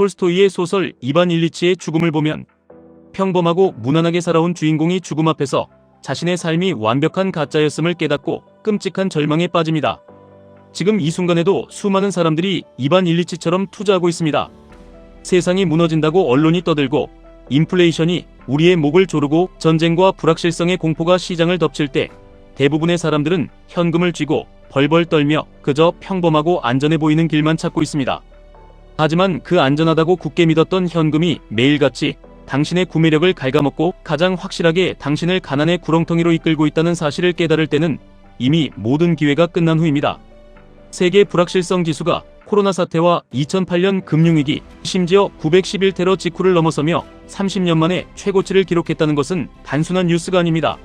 톨스토이의 소설 이반 일리치의 죽음을 보면 평범하고 무난하게 살아온 주인공이 죽음 앞에서 자신의 삶이 완벽한 가짜였음을 깨닫고 끔찍한 절망에 빠집니다. 지금 이 순간에도 수많은 사람들이 이반 일리치처럼 투자하고 있습니다. 세상이 무너진다고 언론이 떠들고 인플레이션이 우리의 목을 조르고 전쟁과 불확실성의 공포가 시장을 덮칠 때 대부분의 사람들은 현금을 쥐고 벌벌 떨며 그저 평범하고 안전해 보이는 길만 찾고 있습니다. 하지만 그 안전하다고 굳게 믿었던 현금이 매일같이 당신의 구매력을 갉아먹고 가장 확실하게 당신을 가난의 구렁텅이로 이끌고 있다는 사실을 깨달을 때는 이미 모든 기회가 끝난 후입니다. 세계 불확실성 지수가 코로나 사태와 2008년 금융위기, 심지어 911 테러 직후를 넘어서며 30년 만에 최고치를 기록했다는 것은 단순한 뉴스가 아닙니다.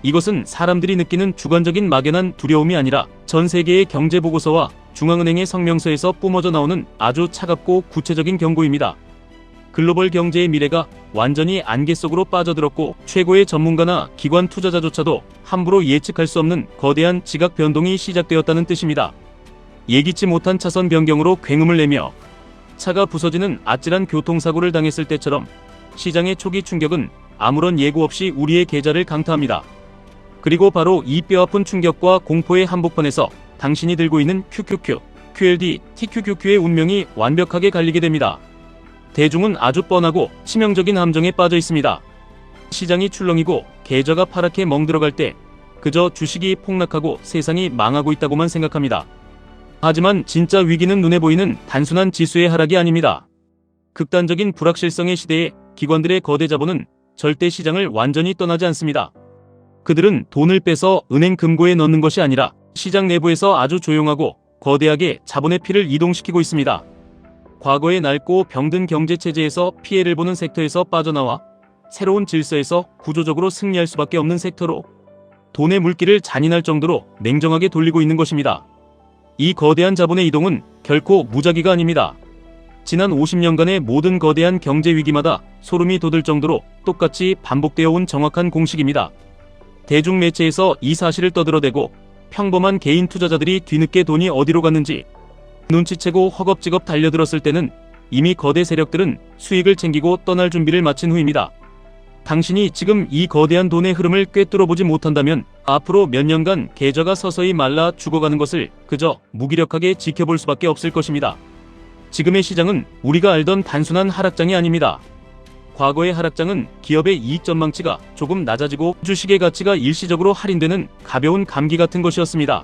이것은 사람들이 느끼는 주관적인 막연한 두려움이 아니라 전 세계의 경제보고서와 중앙은행의 성명서에서 뿜어져 나오는 아주 차갑고 구체적인 경고입니다. 글로벌 경제의 미래가 완전히 안개 속으로 빠져들었고 최고의 전문가나 기관 투자자조차도 함부로 예측할 수 없는 거대한 지각 변동이 시작되었다는 뜻입니다. 예기치 못한 차선 변경으로 굉음을 내며 차가 부서지는 아찔한 교통사고를 당했을 때처럼 시장의 초기 충격은 아무런 예고 없이 우리의 계좌를 강타합니다. 그리고 바로 이 뼈아픈 충격과 공포의 한복판에서 당신이 들고 있는 QQQ, QLD, TQQQ의 운명이 완벽하게 갈리게 됩니다. 대중은 아주 뻔하고 치명적인 함정에 빠져 있습니다. 시장이 출렁이고 계좌가 파랗게 멍들어갈 때 그저 주식이 폭락하고 세상이 망하고 있다고만 생각합니다. 하지만 진짜 위기는 눈에 보이는 단순한 지수의 하락이 아닙니다. 극단적인 불확실성의 시대에 기관들의 거대 자본은 절대 시장을 완전히 떠나지 않습니다. 그들은 돈을 빼서 은행 금고에 넣는 것이 아니라 시장 내부에서 아주 조용하고 거대하게 자본의 피를 이동시키고 있습니다. 과거의 낡고 병든 경제체제에서 피해를 보는 섹터에서 빠져나와 새로운 질서에서 구조적으로 승리할 수밖에 없는 섹터로 돈의 물기를 잔인할 정도로 냉정하게 돌리고 있는 것입니다. 이 거대한 자본의 이동은 결코 무작위가 아닙니다. 지난 50년간의 모든 거대한 경제 위기마다 소름이 돋을 정도로 똑같이 반복되어 온 정확한 공식입니다. 대중매체에서 이 사실을 떠들어대고 평범한 개인 투자자들이 뒤늦게 돈이 어디로 갔는지 눈치채고 허겁지겁 달려들었을 때는 이미 거대 세력들은 수익을 챙기고 떠날 준비를 마친 후입니다. 당신이 지금 이 거대한 돈의 흐름을 꿰뚫어보지 못한다면 앞으로 몇 년간 계좌가 서서히 말라 죽어가는 것을 그저 무기력하게 지켜볼 수밖에 없을 것입니다. 지금의 시장은 우리가 알던 단순한 하락장이 아닙니다. 과거의 하락장은 기업의 이익 전망치가 조금 낮아지고 주식의 가치가 일시적으로 할인되는 가벼운 감기 같은 것이었습니다.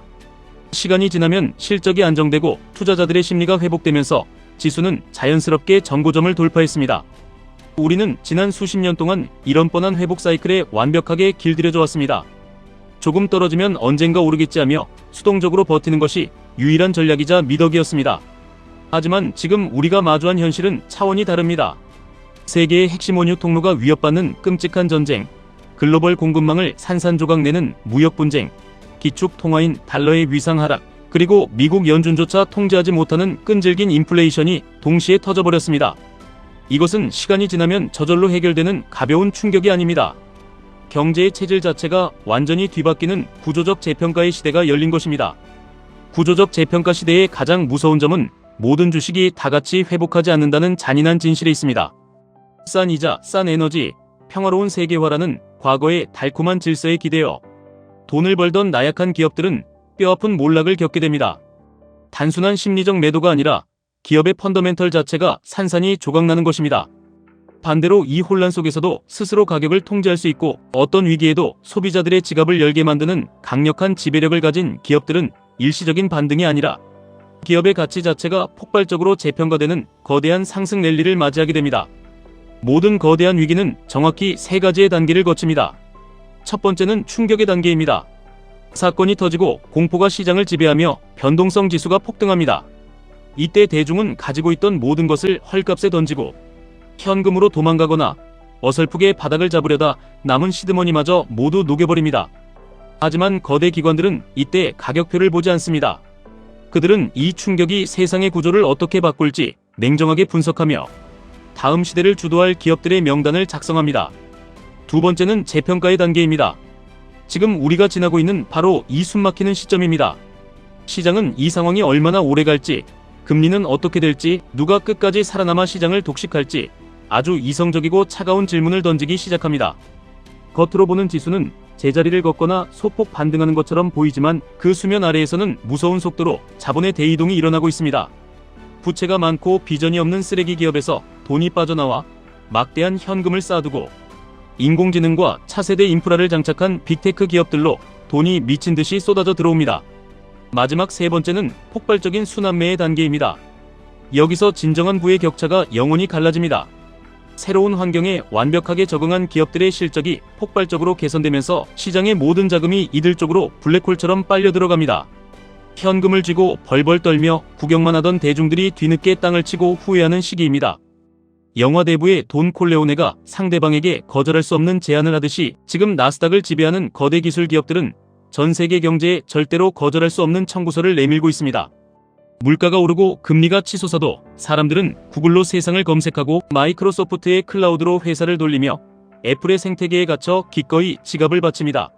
시간이 지나면 실적이 안정되고 투자자들의 심리가 회복되면서 지수는 자연스럽게 정고점을 돌파했습니다. 우리는 지난 수십 년 동안 이런 뻔한 회복 사이클에 완벽하게 길들여져 왔습니다. 조금 떨어지면 언젠가 오르겠지 하며 수동적으로 버티는 것이 유일한 전략이자 미덕이었습니다. 하지만 지금 우리가 마주한 현실은 차원이 다릅니다. 세계의 핵심 원유 통로가 위협받는 끔찍한 전쟁, 글로벌 공급망을 산산조각 내는 무역 분쟁, 기축 통화인 달러의 위상 하락, 그리고 미국 연준조차 통제하지 못하는 끈질긴 인플레이션이 동시에 터져버렸습니다. 이것은 시간이 지나면 저절로 해결되는 가벼운 충격이 아닙니다. 경제의 체질 자체가 완전히 뒤바뀌는 구조적 재평가의 시대가 열린 것입니다. 구조적 재평가 시대의 가장 무서운 점은 모든 주식이 다같이 회복하지 않는다는 잔인한 진실에 있습니다. 싼 이자, 싼 에너지, 평화로운 세계화라는 과거의 달콤한 질서에 기대어 돈을 벌던 나약한 기업들은 뼈아픈 몰락을 겪게 됩니다. 단순한 심리적 매도가 아니라 기업의 펀더멘털 자체가 산산이 조각나는 것입니다. 반대로 이 혼란 속에서도 스스로 가격을 통제할 수 있고 어떤 위기에도 소비자들의 지갑을 열게 만드는 강력한 지배력을 가진 기업들은 일시적인 반등이 아니라 기업의 가치 자체가 폭발적으로 재평가되는 거대한 상승 랠리를 맞이하게 됩니다. 모든 거대한 위기는 정확히 세 가지의 단계를 거칩니다. 첫 번째는 충격의 단계입니다. 사건이 터지고 공포가 시장을 지배하며 변동성 지수가 폭등합니다. 이때 대중은 가지고 있던 모든 것을 헐값에 던지고 현금으로 도망가거나 어설프게 바닥을 잡으려다 남은 시드머니마저 모두 녹여버립니다. 하지만 거대 기관들은 이때 가격표를 보지 않습니다. 그들은 이 충격이 세상의 구조를 어떻게 바꿀지 냉정하게 분석하며 다음 시대를 주도할 기업들의 명단을 작성합니다. 두 번째는 재평가의 단계입니다. 지금 우리가 지나고 있는 바로 이 숨막히는 시점입니다. 시장은 이 상황이 얼마나 오래 갈지, 금리는 어떻게 될지, 누가 끝까지 살아남아 시장을 독식할지 아주 이성적이고 차가운 질문을 던지기 시작합니다. 겉으로 보는 지수는 제자리를 걷거나 소폭 반등하는 것처럼 보이지만 그 수면 아래에서는 무서운 속도로 자본의 대이동이 일어나고 있습니다. 부채가 많고 비전이 없는 쓰레기 기업에서 돈이 빠져나와 막대한 현금을 쌓아두고 인공지능과 차세대 인프라를 장착한 빅테크 기업들로 돈이 미친 듯이 쏟아져 들어옵니다. 마지막 세 번째는 폭발적인 순환매의 단계입니다. 여기서 진정한 부의 격차가 영원히 갈라집니다. 새로운 환경에 완벽하게 적응한 기업들의 실적이 폭발적으로 개선되면서 시장의 모든 자금이 이들 쪽으로 블랙홀처럼 빨려 들어갑니다. 현금을 쥐고 벌벌 떨며 구경만 하던 대중들이 뒤늦게 땅을 치고 후회하는 시기입니다. 영화 대부의 돈 콜레오네가 상대방에게 거절할 수 없는 제안을 하듯이 지금 나스닥을 지배하는 거대 기술 기업들은 전 세계 경제에 절대로 거절할 수 없는 청구서를 내밀고 있습니다. 물가가 오르고 금리가 치솟아도 사람들은 구글로 세상을 검색하고 마이크로소프트의 클라우드로 회사를 돌리며 애플의 생태계에 갇혀 기꺼이 지갑을 바칩니다.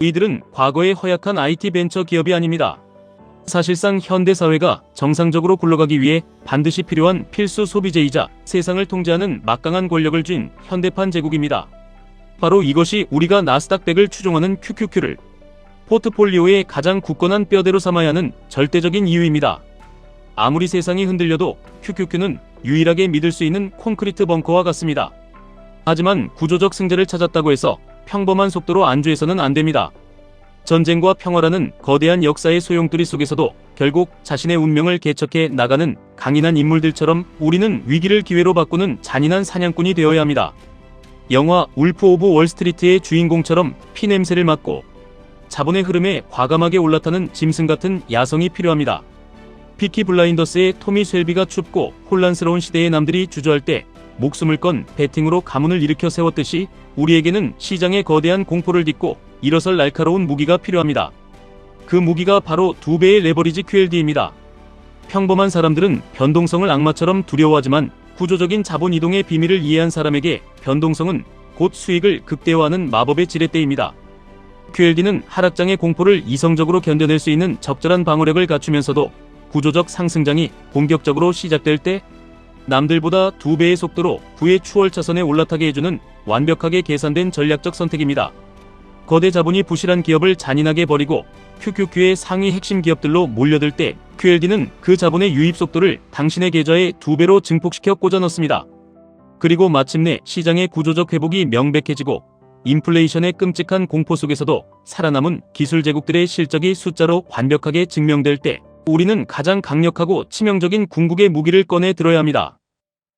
이들은 과거의 허약한 IT 벤처 기업이 아닙니다. 사실상 현대 사회가 정상적으로 굴러가기 위해 반드시 필요한 필수 소비재이자 세상을 통제하는 막강한 권력을 쥔 현대판 제국입니다. 바로 이것이 우리가 나스닥 100을 추종하는 QQQ를 포트폴리오의 가장 굳건한 뼈대로 삼아야 하는 절대적인 이유입니다. 아무리 세상이 흔들려도 QQQ는 유일하게 믿을 수 있는 콘크리트 벙커와 같습니다. 하지만 구조적 승자를 찾았다고 해서 평범한 속도로 안주해서는 안 됩니다. 전쟁과 평화라는 거대한 역사의 소용돌이 속에서도 결국 자신의 운명을 개척해 나가는 강인한 인물들처럼 우리는 위기를 기회로 바꾸는 잔인한 사냥꾼이 되어야 합니다. 영화 울프 오브 월스트리트의 주인공처럼 피냄새를 맡고 자본의 흐름에 과감하게 올라타는 짐승 같은 야성이 필요합니다. 피키 블라인더스의 토미 쉘비가 춥고 혼란스러운 시대의 남들이 주저할 때 목숨을 건 배팅으로 가문을 일으켜 세웠듯이 우리에게는 시장의 거대한 공포를 딛고 일어설 날카로운 무기가 필요합니다. 그 무기가 바로 2배의 레버리지 QLD입니다. 평범한 사람들은 변동성을 악마처럼 두려워하지만 구조적인 자본 이동의 비밀을 이해한 사람에게 변동성은 곧 수익을 극대화하는 마법의 지렛대입니다. QLD는 하락장의 공포를 이성적으로 견뎌낼 수 있는 적절한 방어력을 갖추면서도 구조적 상승장이 본격적으로 시작될 때 남들보다 2배의 속도로 부의 추월차선에 올라타게 해주는 완벽하게 계산된 전략적 선택입니다. 거대 자본이 부실한 기업을 잔인하게 버리고 QQQ의 상위 핵심 기업들로 몰려들 때 QLD는 그 자본의 유입 속도를 당신의 계좌에 2배로 증폭시켜 꽂아 넣습니다. 그리고 마침내 시장의 구조적 회복이 명백해지고 인플레이션의 끔찍한 공포 속에서도 살아남은 기술 제국들의 실적이 숫자로 완벽하게 증명될 때 우리는 가장 강력하고 치명적인 궁극의 무기를 꺼내 들어야 합니다.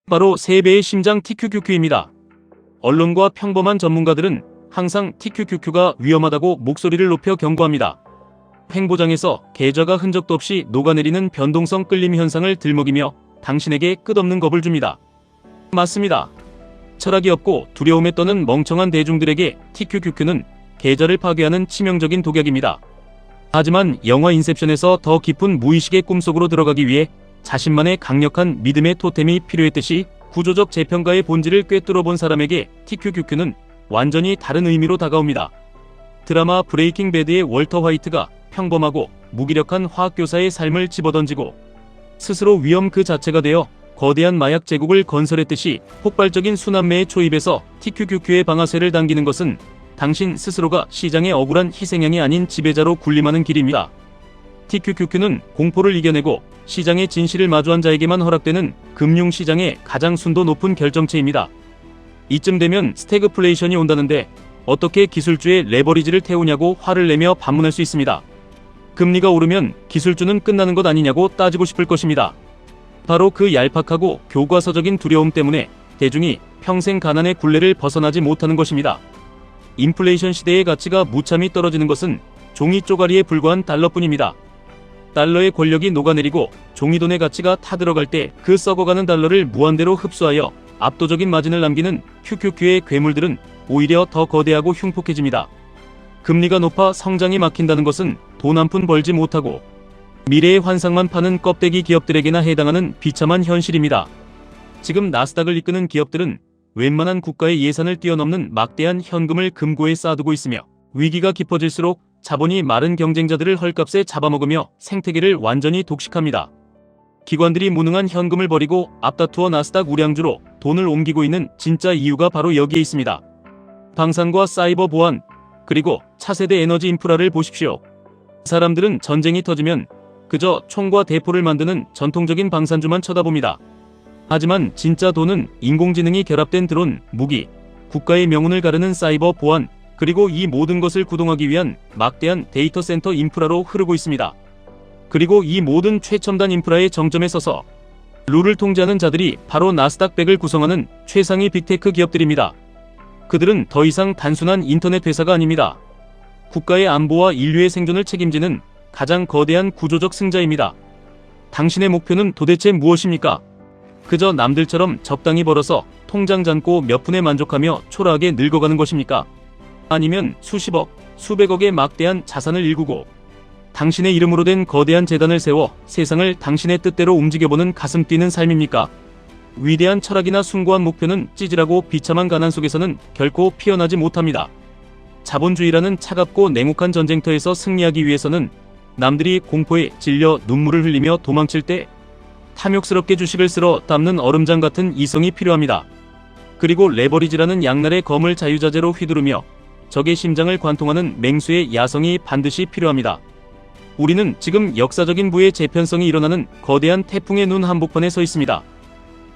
바로 3배의 심장 TQQQ입니다. 언론과 평범한 전문가들은 항상 TQQQ가 위험하다고 목소리를 높여 경고합니다. 횡보장에서 계좌가 흔적도 없이 녹아내리는 변동성 끌림 현상을 들먹이며 당신에게 끝없는 겁을 줍니다. 맞습니다. 철학이 없고 두려움에 떠는 멍청한 대중들에게 TQQQ는 계좌를 파괴하는 치명적인 독약입니다. 하지만 영화 인셉션에서 더 깊은 무의식의 꿈속으로 들어가기 위해 자신만의 강력한 믿음의 토템이 필요했듯이 구조적 재평가의 본질을 꿰뚫어 본 사람에게 TQQQ는 완전히 다른 의미로 다가옵니다. 드라마 브레이킹 배드의 월터 화이트가 평범하고 무기력한 화학교사의 삶을 집어던지고 스스로 위험 그 자체가 되어 거대한 마약 제국을 건설했듯이 폭발적인 순환매의 초입에서 TQQQ의 방아쇠를 당기는 것은 당신 스스로가 시장의 억울한 희생양이 아닌 지배자로 군림하는 길입니다. TQQQ는 공포를 이겨내고 시장의 진실을 마주한 자에게만 허락되는 금융시장의 가장 순도 높은 결정체입니다. 이쯤 되면 스태그플레이션이 온다는데 어떻게 기술주의 레버리지를 태우냐고 화를 내며 반문할 수 있습니다. 금리가 오르면 기술주는 끝나는 것 아니냐고 따지고 싶을 것입니다. 바로 그 얄팍하고 교과서적인 두려움 때문에 대중이 평생 가난의 굴레를 벗어나지 못하는 것입니다. 인플레이션 시대의 가치가 무참히 떨어지는 것은 종이 쪼가리에 불과한 달러뿐입니다. 달러의 권력이 녹아내리고 종이돈의 가치가 타들어갈 때 그 썩어가는 달러를 무한대로 흡수하여 압도적인 마진을 남기는 QQQ의 괴물들은 오히려 더 거대하고 흉폭해집니다. 금리가 높아 성장이 막힌다는 것은 돈 한 푼 벌지 못하고 미래의 환상만 파는 껍데기 기업들에게나 해당하는 비참한 현실입니다. 지금 나스닥을 이끄는 기업들은 웬만한 국가의 예산을 뛰어넘는 막대한 현금을 금고에 쌓아두고 있으며 위기가 깊어질수록 자본이 마른 경쟁자들을 헐값에 잡아먹으며 생태계를 완전히 독식합니다. 기관들이 무능한 현금을 버리고 앞다투어 나스닥 우량주로 돈을 옮기고 있는 진짜 이유가 바로 여기에 있습니다. 방산과 사이버 보안, 그리고 차세대 에너지 인프라를 보십시오. 사람들은 전쟁이 터지면 그저 총과 대포를 만드는 전통적인 방산주만 쳐다봅니다. 하지만 진짜 돈은 인공지능이 결합된 드론, 무기, 국가의 명운을 가르는 사이버 보안, 그리고 이 모든 것을 구동하기 위한 막대한 데이터 센터 인프라로 흐르고 있습니다. 그리고 이 모든 최첨단 인프라의 정점에 서서 룰을 통제하는 자들이 바로 나스닥 100을 구성하는 최상위 빅테크 기업들입니다. 그들은 더 이상 단순한 인터넷 회사가 아닙니다. 국가의 안보와 인류의 생존을 책임지는 가장 거대한 구조적 승자입니다. 당신의 목표는 도대체 무엇입니까? 그저 남들처럼 적당히 벌어서 통장 잔고 몇 푼에 만족하며 초라하게 늙어가는 것입니까? 아니면 수십억, 수백억의 막대한 자산을 일구고 당신의 이름으로 된 거대한 재단을 세워 세상을 당신의 뜻대로 움직여보는 가슴 뛰는 삶입니까? 위대한 철학이나 숭고한 목표는 찌질하고 비참한 가난 속에서는 결코 피어나지 못합니다. 자본주의라는 차갑고 냉혹한 전쟁터에서 승리하기 위해서는 남들이 공포에 질려 눈물을 흘리며 도망칠 때 탐욕스럽게 주식을 쓸어 담는 얼음장 같은 이성이 필요합니다. 그리고 레버리지라는 양날의 검을 자유자재로 휘두르며 적의 심장을 관통하는 맹수의 야성이 반드시 필요합니다. 우리는 지금 역사적인 부의 재편성이 일어나는 거대한 태풍의 눈 한복판에 서 있습니다.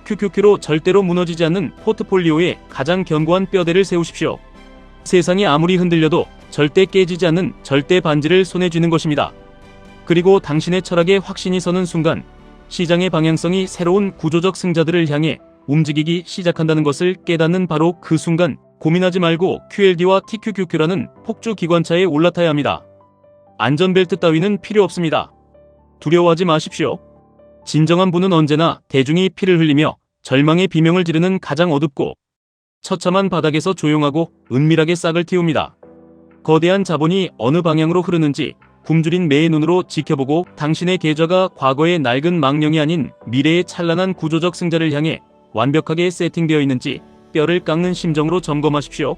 QQQ로 절대로 무너지지 않는 포트폴리오에 가장 견고한 뼈대를 세우십시오. 세상이 아무리 흔들려도 절대 깨지지 않는 절대 반지를 손에 쥐는 것입니다. 그리고 당신의 철학에 확신이 서는 순간 시장의 방향성이 새로운 구조적 승자들을 향해 움직이기 시작한다는 것을 깨닫는 바로 그 순간 고민하지 말고 QLD와 TQQQ라는 폭주 기관차에 올라타야 합니다. 안전벨트 따위는 필요 없습니다. 두려워하지 마십시오. 진정한 부는 언제나 대중이 피를 흘리며 절망의 비명을 지르는 가장 어둡고 처참한 바닥에서 조용하고 은밀하게 싹을 틔웁니다. 거대한 자본이 어느 방향으로 흐르는지 굶주린 매의 눈으로 지켜보고 당신의 계좌가 과거의 낡은 망령이 아닌 미래의 찬란한 구조적 승자를 향해 완벽하게 세팅되어 있는지 뼈를 깎는 심정으로 점검하십시오.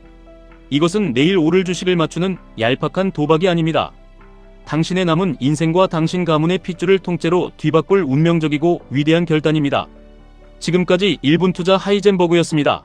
이것은 내일 오를 주식을 맞추는 얄팍한 도박이 아닙니다. 당신의 남은 인생과 당신 가문의 핏줄을 통째로 뒤바꿀 운명적이고 위대한 결단입니다. 지금까지 1분 투자 하이젠버그였습니다.